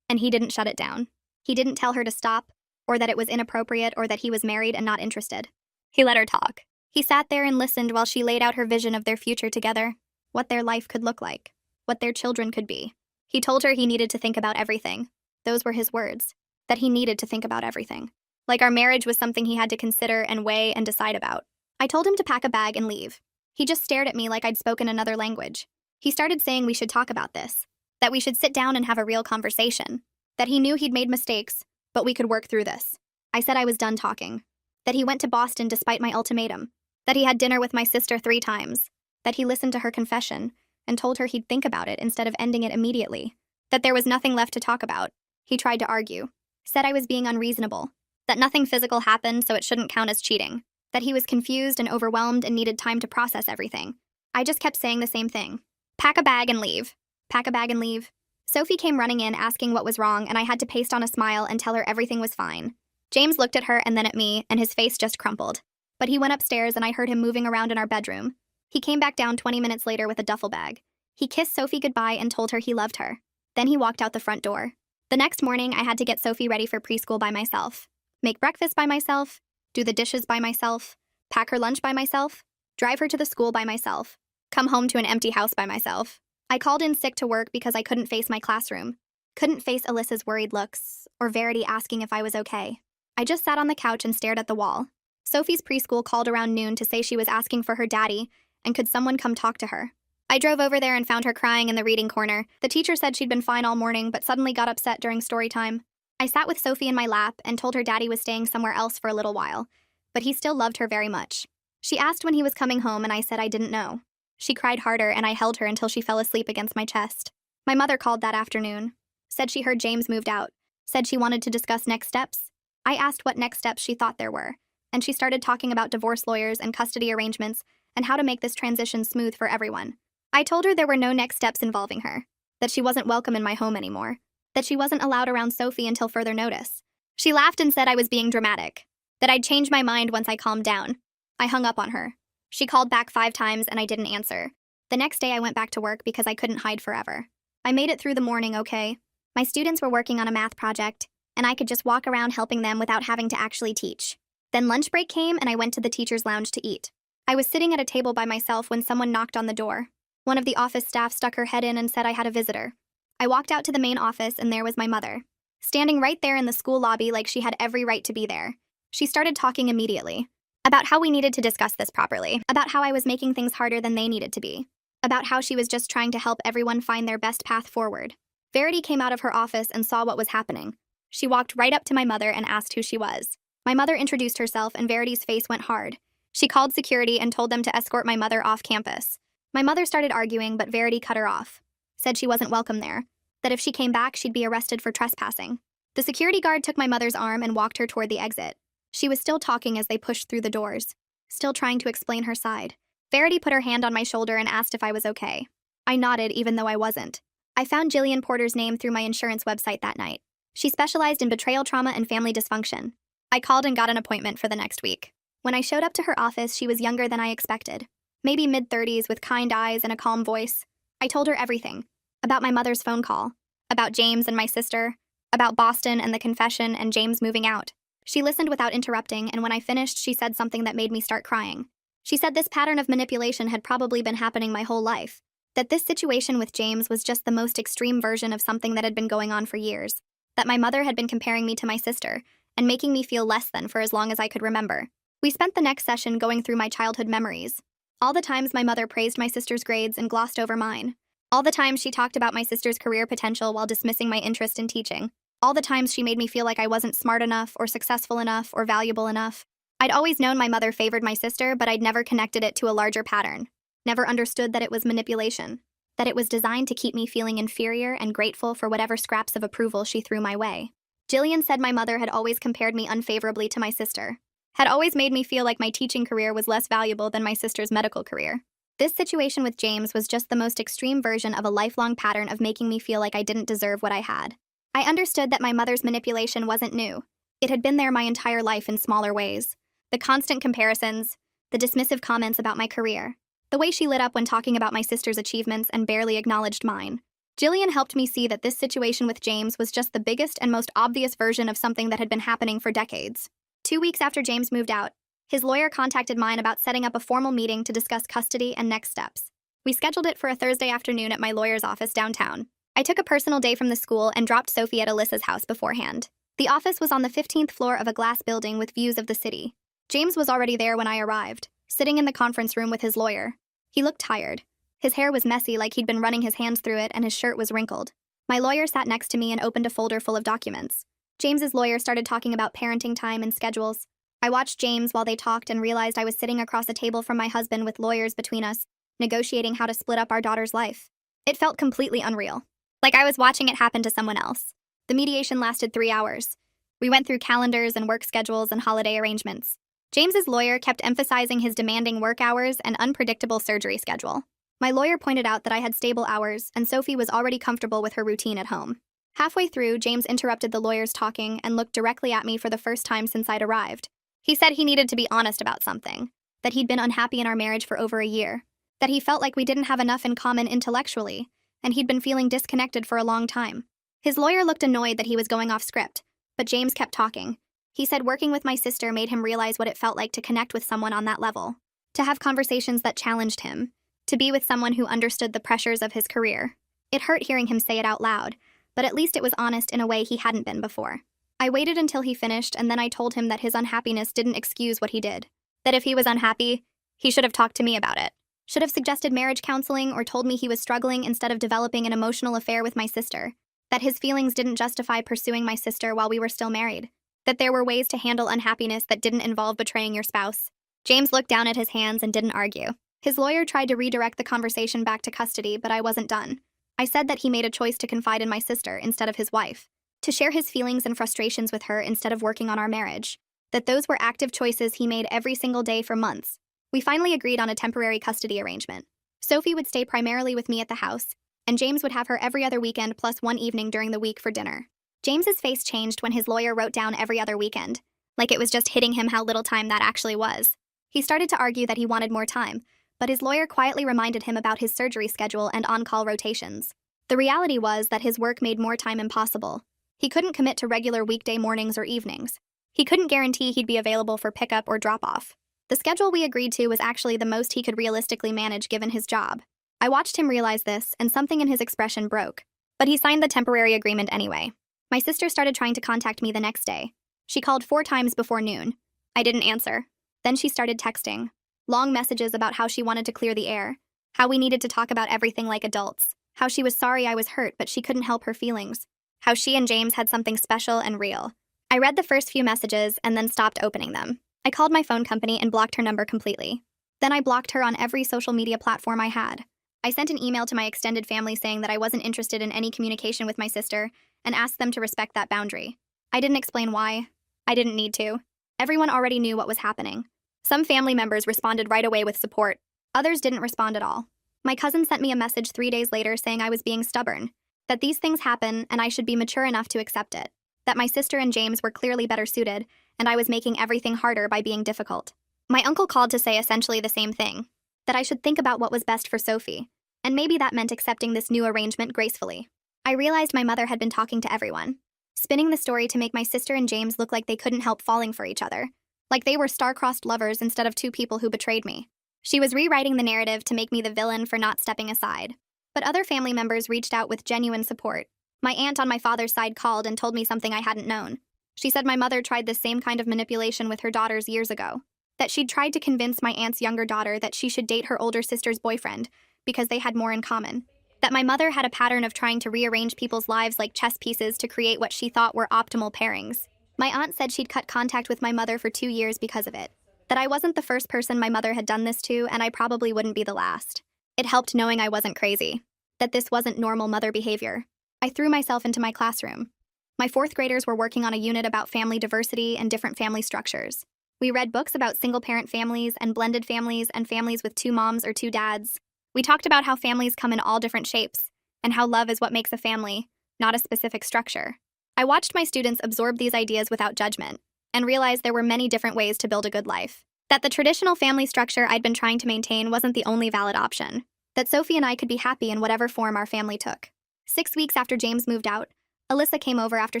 A: And he didn't shut it down. He didn't tell her to stop, or that it was inappropriate, or that he was married and not interested. He let her talk. He sat there and listened while she laid out her vision of their future together. What their life could look like. What their children could be. He told her he needed to think about everything. Those were his words. That he needed to think about everything. Like our marriage was something he had to consider and weigh and decide about. I told him to pack a bag and leave. He just stared at me like I'd spoken another language. He started saying we should talk about this. That we should sit down and have a real conversation. That he knew he'd made mistakes, but we could work through this. I said I was done talking. That he went to Boston despite my ultimatum. That he had dinner with my sister 3 times. That he listened to her confession and told her he'd think about it instead of ending it immediately. That there was nothing left to talk about. He tried to argue. Said I was being unreasonable. That nothing physical happened, so it shouldn't count as cheating. That he was confused and overwhelmed and needed time to process everything. I just kept saying the same thing. Pack a bag and leave. Pack a bag and leave. Sophie came running in asking what was wrong, and I had to paste on a smile and tell her everything was fine. James looked at her and then at me, and his face just crumpled. But he went upstairs and I heard him moving around in our bedroom. He came back down 20 minutes later with a duffel bag. He kissed Sophie goodbye and told her he loved her. Then he walked out the front door. The next morning, I had to get Sophie ready for preschool by myself. Make breakfast by myself, do the dishes by myself, pack her lunch by myself. drive her to the school by myself, come home to an empty house by myself. I called in sick to work because I couldn't face my classroom, couldn't face Alyssa's worried looks, or Verity asking if I was okay. I just sat on the couch and stared at the wall. Sophie's preschool called around noon to say she was asking for her daddy, and could someone come talk to her. I drove over there and found her crying in the reading corner. The teacher said she'd been fine all morning, but suddenly got upset during story time. I sat with Sophie in my lap and told her daddy was staying somewhere else for a little while, but he still loved her very much. She asked when he was coming home, and I said I didn't know. She cried harder, and I held her until she fell asleep against my chest. My mother called that afternoon, said she heard James moved out, said she wanted to discuss next steps. I asked what next steps she thought there were, and she started talking about divorce lawyers and custody arrangements and how to make this transition smooth for everyone. I told her there were no next steps involving her, that she wasn't welcome in my home anymore, that she wasn't allowed around Sophie until further notice. She laughed and said I was being dramatic, that I'd change my mind once I calmed down. I hung up on her. She called back 5 times and I didn't answer. The next day I went back to work because I couldn't hide forever. I made it through the morning okay. My students were working on a math project, and I could just walk around helping them without having to actually teach. Then lunch break came and I went to the teacher's lounge to eat. I was sitting at a table by myself when someone knocked on the door. One of the office staff stuck her head in and said I had a visitor. I walked out to the main office and there was my mother, standing right there in the school lobby like she had every right to be there. She started talking immediately about how we needed to discuss this properly, about how I was making things harder than they needed to be, about how she was just trying to help everyone find their best path forward. Verity came out of her office and saw what was happening. She walked right up to my mother and asked who she was. My mother introduced herself and Verity's face went hard. She called security and told them to escort my mother off campus. My mother started arguing, but Verity cut her off, said she wasn't welcome there, that if she came back, she'd be arrested for trespassing. The security guard took my mother's arm and walked her toward the exit. She was still talking as they pushed through the doors, still trying to explain her side. Verity put her hand on my shoulder and asked if I was okay. I nodded, even though I wasn't. I found Jillian Porter's name through my insurance website that night. She specialized in betrayal trauma and family dysfunction. I called and got an appointment for the next week. When I showed up to her office, she was younger than I expected. Maybe mid-30s with kind eyes and a calm voice. I told her everything. About my mother's phone call. About James and my sister. About Boston and the confession and James moving out. She listened without interrupting, and when I finished, she said something that made me start crying. She said this pattern of manipulation had probably been happening my whole life. That this situation with James was just the most extreme version of something that had been going on for years. That my mother had been comparing me to my sister and making me feel less than for as long as I could remember. We spent the next session going through my childhood memories. All the times my mother praised my sister's grades and glossed over mine. All the times she talked about my sister's career potential while dismissing my interest in teaching. All the times she made me feel like I wasn't smart enough or successful enough or valuable enough. I'd always known my mother favored my sister, but I'd never connected it to a larger pattern. Never understood that it was manipulation. That it was designed to keep me feeling inferior and grateful for whatever scraps of approval she threw my way. Jillian said my mother had always compared me unfavorably to my sister. Had always made me feel like my teaching career was less valuable than my sister's medical career. This situation with James was just the most extreme version of a lifelong pattern of making me feel like I didn't deserve what I had. I understood that my mother's manipulation wasn't new. It had been there my entire life in smaller ways. The constant comparisons, the dismissive comments about my career, the way she lit up when talking about my sister's achievements and barely acknowledged mine. Jillian helped me see that this situation with James was just the biggest and most obvious version of something that had been happening for decades. 2 weeks after James moved out, his lawyer contacted mine about setting up a formal meeting to discuss custody and next steps. We scheduled it for a Thursday afternoon at my lawyer's office downtown. I took a personal day from the school and dropped Sophie at Alyssa's house beforehand. The office was on the 15th floor of a glass building with views of the city. James was already there when I arrived, sitting in the conference room with his lawyer. He looked tired. His hair was messy, like he'd been running his hands through it, and his shirt was wrinkled. My lawyer sat next to me and opened a folder full of documents. James's lawyer started talking about parenting time and schedules. I watched James while they talked and realized I was sitting across a table from my husband with lawyers between us, negotiating how to split up our daughter's life. It felt completely unreal. Like I was watching it happen to someone else. The mediation lasted 3 hours. We went through calendars and work schedules and holiday arrangements. James's lawyer kept emphasizing his demanding work hours and unpredictable surgery schedule. My lawyer pointed out that I had stable hours, and Sophie was already comfortable with her routine at home. Halfway through, James interrupted the lawyer's talking and looked directly at me for the first time since I'd arrived. He said he needed to be honest about something, that he'd been unhappy in our marriage for over a year, that he felt like we didn't have enough in common intellectually, and he'd been feeling disconnected for a long time. His lawyer looked annoyed that he was going off script, but James kept talking. He said working with my sister made him realize what it felt like to connect with someone on that level, to have conversations that challenged him, to be with someone who understood the pressures of his career. It hurt hearing him say it out loud, but at least it was honest in a way he hadn't been before. I waited until he finished, and then I told him that his unhappiness didn't excuse what he did. That if he was unhappy, he should have talked to me about it. Should have suggested marriage counseling or told me he was struggling instead of developing an emotional affair with my sister. That his feelings didn't justify pursuing my sister while we were still married. That there were ways to handle unhappiness that didn't involve betraying your spouse. James looked down at his hands and didn't argue. His lawyer tried to redirect the conversation back to custody, but I wasn't done. I said that he made a choice to confide in my sister instead of his wife, to share his feelings and frustrations with her instead of working on our marriage, that those were active choices he made every single day for months. We finally agreed on a temporary custody arrangement. Sophie would stay primarily with me at the house, and James would have her every other weekend plus one evening during the week for dinner. James's face changed when his lawyer wrote down every other weekend, like it was just hitting him how little time that actually was. He started to argue that he wanted more time, but his lawyer quietly reminded him about his surgery schedule and on-call rotations. The reality was that his work made more time impossible. He couldn't commit to regular weekday mornings or evenings. He couldn't guarantee he'd be available for pickup or drop-off. The schedule we agreed to was actually the most he could realistically manage given his job. I watched him realize this, and something in his expression broke. But he signed the temporary agreement anyway. My sister started trying to contact me the next day. She called 4 times before noon. I didn't answer. Then she started texting. Long messages about how she wanted to clear the air. How we needed to talk about everything like adults. How she was sorry I was hurt, but she couldn't help her feelings. How she and James had something special and real. I read the first few messages and then stopped opening them. I called my phone company and blocked her number completely. Then I blocked her on every social media platform I had. I sent an email to my extended family saying that I wasn't interested in any communication with my sister and asked them to respect that boundary. I didn't explain why. I didn't need to. Everyone already knew what was happening. Some family members responded right away with support. Others didn't respond at all. My cousin sent me a message 3 days later saying I was being stubborn, that these things happen and I should be mature enough to accept it, that my sister and James were clearly better suited, and I was making everything harder by being difficult. My uncle called to say essentially the same thing, that I should think about what was best for Sophie, and maybe that meant accepting this new arrangement gracefully. I realized my mother had been talking to everyone, spinning the story to make my sister and James look like they couldn't help falling for each other, like they were star-crossed lovers instead of 2 people who betrayed me. She was rewriting the narrative to make me the villain for not stepping aside. But other family members reached out with genuine support. My aunt on my father's side called and told me something I hadn't known. She said my mother tried this same kind of manipulation with her daughters years ago. That she'd tried to convince my aunt's younger daughter that she should date her older sister's boyfriend because they had more in common. That my mother had a pattern of trying to rearrange people's lives like chess pieces to create what she thought were optimal pairings. My aunt said she'd cut contact with my mother for 2 years because of it. That I wasn't the first person my mother had done this to, and I probably wouldn't be the last. It helped knowing I wasn't crazy. That this wasn't normal mother behavior. I threw myself into my classroom. My 4th graders were working on a unit about family diversity and different family structures. We read books about single-parent families and blended families and families with 2 moms or 2 dads. We talked about how families come in all different shapes, and how love is what makes a family, not a specific structure. I watched my students absorb these ideas without judgment, and realized there were many different ways to build a good life. That the traditional family structure I'd been trying to maintain wasn't the only valid option. That Sophie and I could be happy in whatever form our family took. 6 weeks after James moved out, Alyssa came over after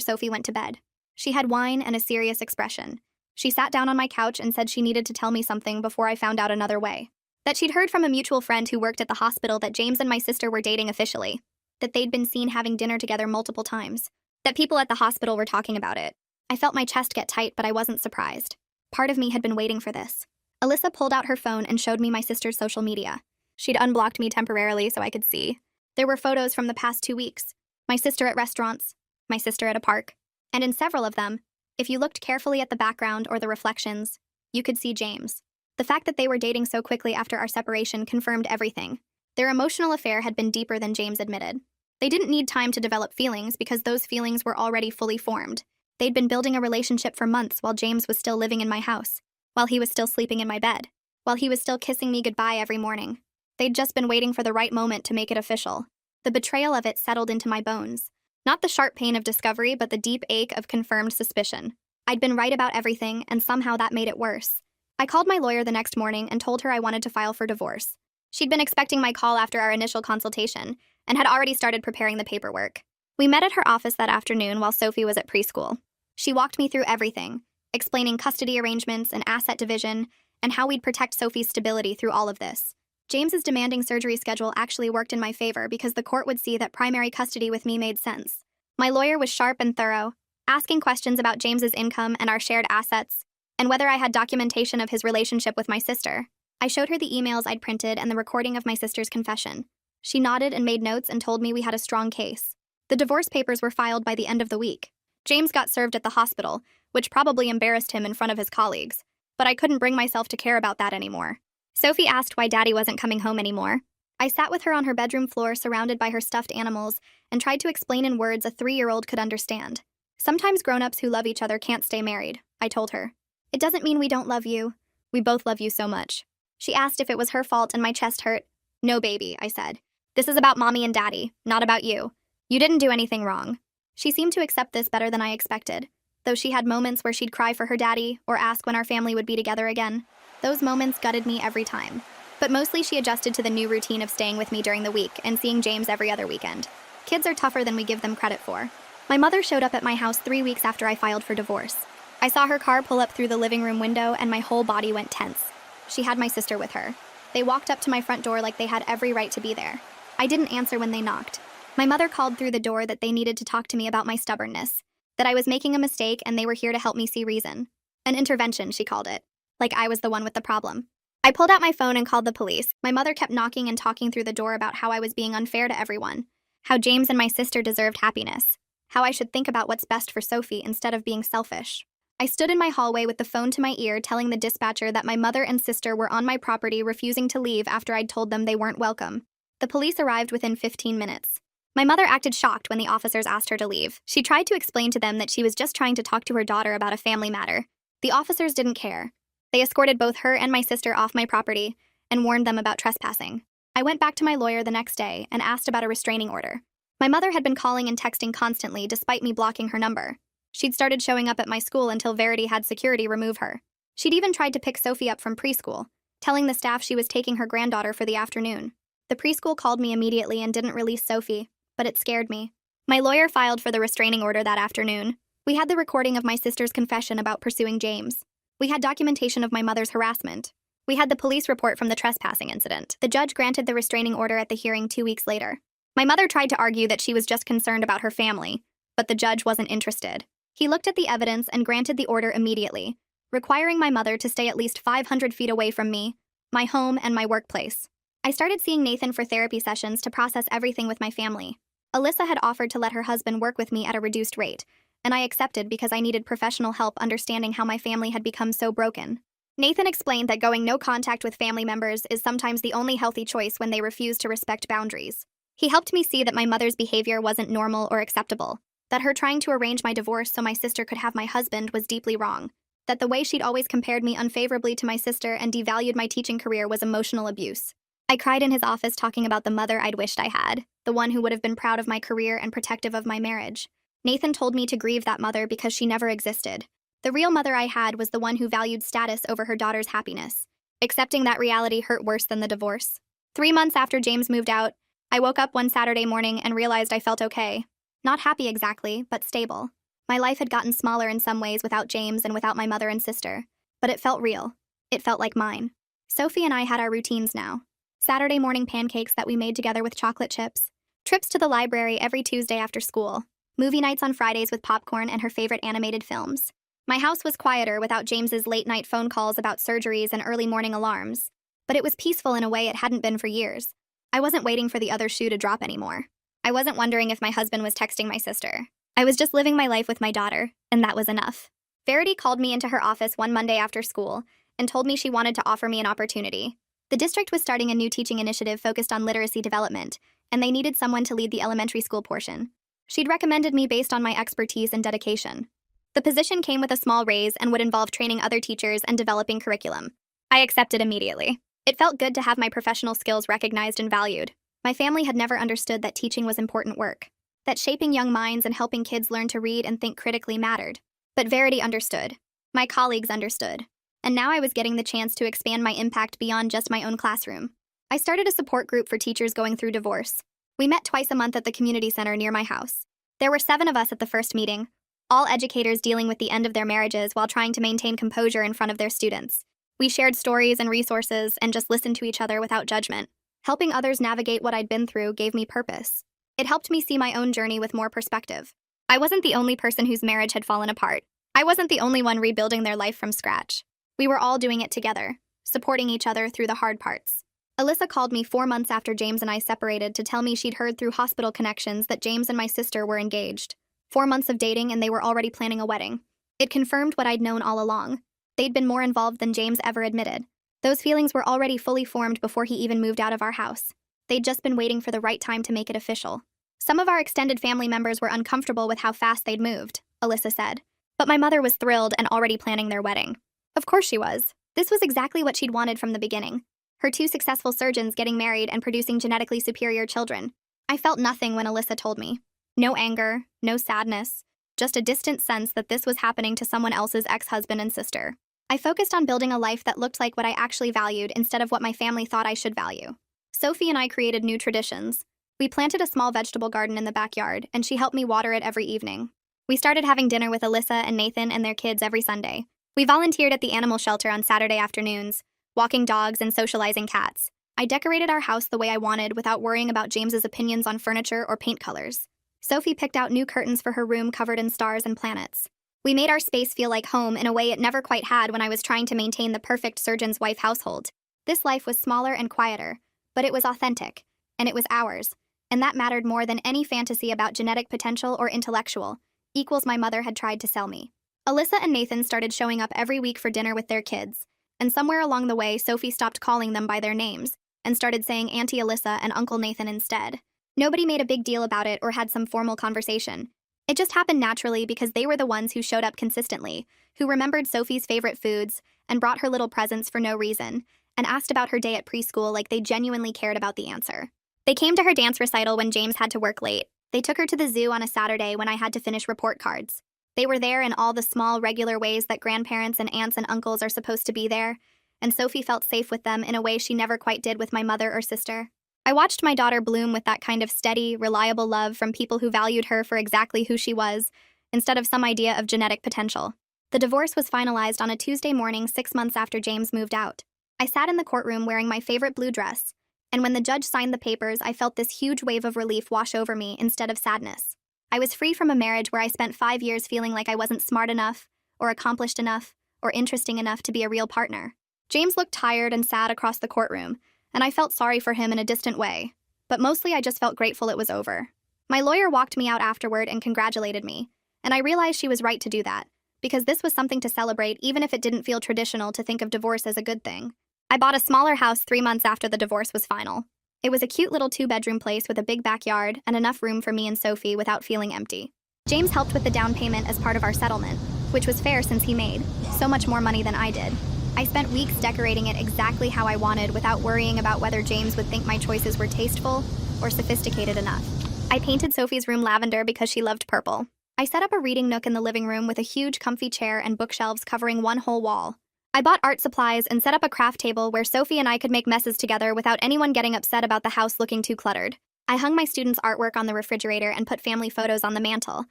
A: Sophie went to bed. She had wine and a serious expression. She sat down on my couch and said she needed to tell me something before I found out another way. That she'd heard from a mutual friend who worked at the hospital that James and my sister were dating officially. That they'd been seen having dinner together multiple times. That people at the hospital were talking about it. I felt my chest get tight, but I wasn't surprised. Part of me had been waiting for this. Alyssa pulled out her phone and showed me my sister's social media. She'd unblocked me temporarily so I could see. There were photos from the past 2 weeks. My sister at restaurants, my sister at a park. And in several of them, if you looked carefully at the background or the reflections, you could see James. The fact that they were dating so quickly after our separation confirmed everything. Their emotional affair had been deeper than James admitted. They didn't need time to develop feelings because those feelings were already fully formed. They'd been building a relationship for months while James was still living in my house, while he was still sleeping in my bed, while he was still kissing me goodbye every morning. They'd just been waiting for the right moment to make it official. The betrayal of it settled into my bones. Not the sharp pain of discovery, but the deep ache of confirmed suspicion. I'd been right about everything, and somehow that made it worse. I called my lawyer the next morning and told her I wanted to file for divorce. She'd been expecting my call after our initial consultation, and had already started preparing the paperwork. We met at her office that afternoon while Sophie was at preschool. She walked me through everything, explaining custody arrangements and asset division, and how we'd protect Sophie's stability through all of this. James's demanding surgery schedule actually worked in my favor because the court would see that primary custody with me made sense. My lawyer was sharp and thorough, asking questions about James's income and our shared assets, and whether I had documentation of his relationship with my sister. I showed her the emails I'd printed and the recording of my sister's confession. She nodded and made notes and told me we had a strong case. The divorce papers were filed by the end of the week. James got served at the hospital, which probably embarrassed him in front of his colleagues, but I couldn't bring myself to care about that anymore. Sophie asked why Daddy wasn't coming home anymore. I sat with her on her bedroom floor surrounded by her stuffed animals and tried to explain in words a 3-year-old could understand. Sometimes grown-ups who love each other can't stay married, I told her. It doesn't mean we don't love you. We both love you so much. She asked if it was her fault and my chest hurt. No, baby, I said. This is about Mommy and Daddy, not about you. You didn't do anything wrong. She seemed to accept this better than I expected, though she had moments where she'd cry for her daddy or ask when our family would be together again. Those moments gutted me every time. But mostly she adjusted to the new routine of staying with me during the week and seeing James every other weekend. Kids are tougher than we give them credit for. My mother showed up at my house 3 weeks after I filed for divorce. I saw her car pull up through the living room window and my whole body went tense. She had my sister with her. They walked up to my front door like they had every right to be there. I didn't answer when they knocked. My mother called through the door that they needed to talk to me about my stubbornness, that I was making a mistake and they were here to help me see reason. An intervention, she called it. Like I was the one with the problem. I pulled out my phone and called the police. My mother kept knocking and talking through the door about how I was being unfair to everyone, how James and my sister deserved happiness, how I should think about what's best for Sophie instead of being selfish. I stood in my hallway with the phone to my ear telling the dispatcher that my mother and sister were on my property refusing to leave after I'd told them they weren't welcome. The police arrived within 15 minutes. My mother acted shocked when the officers asked her to leave. She tried to explain to them that she was just trying to talk to her daughter about a family matter. The officers didn't care. They escorted both her and my sister off my property and warned them about trespassing. I went back to my lawyer the next day and asked about a restraining order. My mother had been calling and texting constantly despite me blocking her number. She'd started showing up at my school until Verity had security remove her. She'd even tried to pick Sophie up from preschool, telling the staff she was taking her granddaughter for the afternoon. The preschool called me immediately and didn't release Sophie, but it scared me. My lawyer filed for the restraining order that afternoon. We had the recording of my sister's confession about pursuing James. We had documentation of my mother's harassment. We had the police report from the trespassing incident. The judge granted the restraining order at the hearing 2 weeks later. My mother tried to argue that she was just concerned about her family, but the judge wasn't interested. He looked at the evidence and granted the order immediately, requiring my mother to stay at least 500 feet away from me, my home, and my workplace. I started seeing Nathan for therapy sessions to process everything with my family. Alyssa had offered to let her husband work with me at a reduced rate, and I accepted because I needed professional help understanding how my family had become so broken. Nathan explained that going no contact with family members is sometimes the only healthy choice when they refuse to respect boundaries. He helped me see that my mother's behavior wasn't normal or acceptable, that her trying to arrange my divorce so my sister could have my husband was deeply wrong, that the way she'd always compared me unfavorably to my sister and devalued my teaching career was emotional abuse. I cried in his office talking about the mother I'd wished I had, the one who would have been proud of my career and protective of my marriage. Nathan told me to grieve that mother because she never existed. The real mother I had was the one who valued status over her daughter's happiness. Accepting that reality hurt worse than the divorce. 3 months after James moved out, I woke up one Saturday morning and realized I felt okay. Not happy exactly, but stable. My life had gotten smaller in some ways without James and without my mother and sister, but it felt real. It felt like mine. Sophie and I had our routines now. Saturday morning pancakes that we made together with chocolate chips. Trips to the library every Tuesday after school. Movie nights on Fridays with popcorn and her favorite animated films. My house was quieter without James's late-night phone calls about surgeries and early morning alarms, but it was peaceful in a way it hadn't been for years. I wasn't waiting for the other shoe to drop anymore. I wasn't wondering if my husband was texting my sister. I was just living my life with my daughter, and that was enough. Verity called me into her office one Monday after school and told me she wanted to offer me an opportunity. The district was starting a new teaching initiative focused on literacy development, and they needed someone to lead the elementary school portion. She'd recommended me based on my expertise and dedication. The position came with a small raise and would involve training other teachers and developing curriculum. I accepted immediately. It felt good to have my professional skills recognized and valued. My family had never understood that teaching was important work, that shaping young minds and helping kids learn to read and think critically mattered. But Verity understood. My colleagues understood. And now I was getting the chance to expand my impact beyond just my own classroom. I started a support group for teachers going through divorce. We met twice a month at the community center near my house. There were 7 of us at the first meeting, all educators dealing with the end of their marriages while trying to maintain composure in front of their students. We shared stories and resources and just listened to each other without judgment. Helping others navigate what I'd been through gave me purpose. It helped me see my own journey with more perspective. I wasn't the only person whose marriage had fallen apart. I wasn't the only one rebuilding their life from scratch. We were all doing it together, supporting each other through the hard parts. Alyssa called me 4 months after James and I separated to tell me she'd heard through hospital connections that James and my sister were engaged. 4 months of dating and they were already planning a wedding. It confirmed what I'd known all along. They'd been more involved than James ever admitted. Those feelings were already fully formed before he even moved out of our house. They'd just been waiting for the right time to make it official. Some of our extended family members were uncomfortable with how fast they'd moved, Alyssa said. But my mother was thrilled and already planning their wedding. Of course she was. This was exactly what she'd wanted from the beginning. Her 2 successful surgeons getting married and producing genetically superior children. I felt nothing when Alyssa told me. No anger, no sadness, just a distant sense that this was happening to someone else's ex-husband and sister. I focused on building a life that looked like what I actually valued instead of what my family thought I should value. Sophie and I created new traditions. We planted a small vegetable garden in the backyard, and she helped me water it every evening. We started having dinner with Alyssa and Nathan and their kids every Sunday. We volunteered at the animal shelter on Saturday afternoons, walking dogs and socializing cats. I decorated our house the way I wanted without worrying about James's opinions on furniture or paint colors. Sophie picked out new curtains for her room covered in stars and planets. We made our space feel like home in a way it never quite had when I was trying to maintain the perfect surgeon's wife household. This life was smaller and quieter, but it was authentic, and it was ours, and that mattered more than any fantasy about genetic potential or intellectual equals my mother had tried to sell me. Alyssa and Nathan started showing up every week for dinner with their kids, and somewhere along the way, Sophie stopped calling them by their names and started saying Auntie Alyssa and Uncle Nathan instead. Nobody made a big deal about it or had some formal conversation. It just happened naturally because they were the ones who showed up consistently, who remembered Sophie's favorite foods and brought her little presents for no reason, and asked about her day at preschool like they genuinely cared about the answer. They came to her dance recital when James had to work late. They took her to the zoo on a Saturday when I had to finish report cards. They were there in all the small, regular ways that grandparents and aunts and uncles are supposed to be there, and Sophie felt safe with them in a way she never quite did with my mother or sister. I watched my daughter bloom with that kind of steady, reliable love from people who valued her for exactly who she was, instead of some idea of genetic potential. The divorce was finalized on a Tuesday morning 6 months after James moved out. I sat in the courtroom wearing my favorite blue dress, and when the judge signed the papers, I felt this huge wave of relief wash over me instead of sadness. I was free from a marriage where I spent 5 years feeling like I wasn't smart enough, or accomplished enough, or interesting enough to be a real partner. James looked tired and sad across the courtroom, and I felt sorry for him in a distant way. But mostly I just felt grateful it was over. My lawyer walked me out afterward and congratulated me, and I realized she was right to do that, because this was something to celebrate even if it didn't feel traditional to think of divorce as a good thing. I bought a smaller house 3 months after the divorce was final. It was a cute little 2-bedroom place with a big backyard and enough room for me and Sophie without feeling empty. James helped with the down payment as part of our settlement, which was fair since he made so much more money than I did. I spent weeks decorating it exactly how I wanted without worrying about whether James would think my choices were tasteful or sophisticated enough. I painted Sophie's room lavender because she loved purple. I set up a reading nook in the living room with a huge comfy chair and bookshelves covering one whole wall. I bought art supplies and set up a craft table where Sophie and I could make messes together without anyone getting upset about the house looking too cluttered. I hung my students' artwork on the refrigerator and put family photos on the mantle,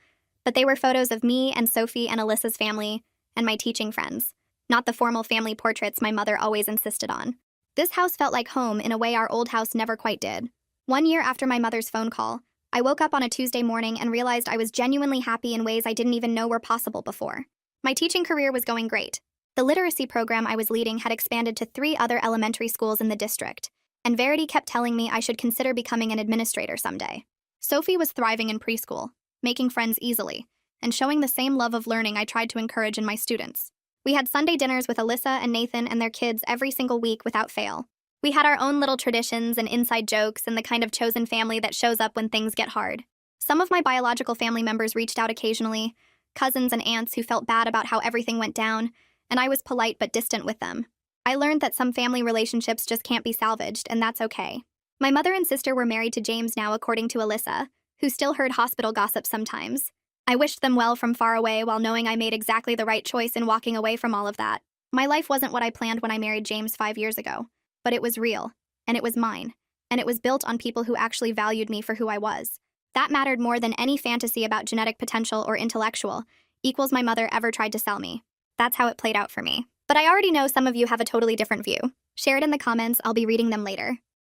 A: but they were photos of me and Sophie and Alyssa's family and my teaching friends, not the formal family portraits my mother always insisted on. This house felt like home in a way our old house never quite did. 1 year after my mother's phone call, I woke up on a Tuesday morning and realized I was genuinely happy in ways I didn't even know were possible before. My teaching career was going great. The literacy program I was leading had expanded to 3 other elementary schools in the district, and Verity kept telling me I should consider becoming an administrator someday. Sophie was thriving in preschool, making friends easily, and showing the same love of learning I tried to encourage in my students. We had Sunday dinners with Alyssa and Nathan and their kids every single week without fail. We had our own little traditions and inside jokes and the kind of chosen family that shows up when things get hard. Some of my biological family members reached out occasionally, cousins and aunts who felt bad about how everything went down, and I was polite but distant with them. I learned that some family relationships just can't be salvaged, and that's okay. My mother and sister were married to James now, according to Alyssa, who still heard hospital gossip sometimes. I wished them well from far away while knowing I made exactly the right choice in walking away from all of that. My life wasn't what I planned when I married James 5 years ago, but it was real, and it was mine, and it was built on people who actually valued me for who I was. That mattered more than any fantasy about genetic potential or intellectual equals my mother ever tried to sell me. That's how it played out for me. But I already know some of you have a totally different view. Share it in the comments, I'll be reading them later.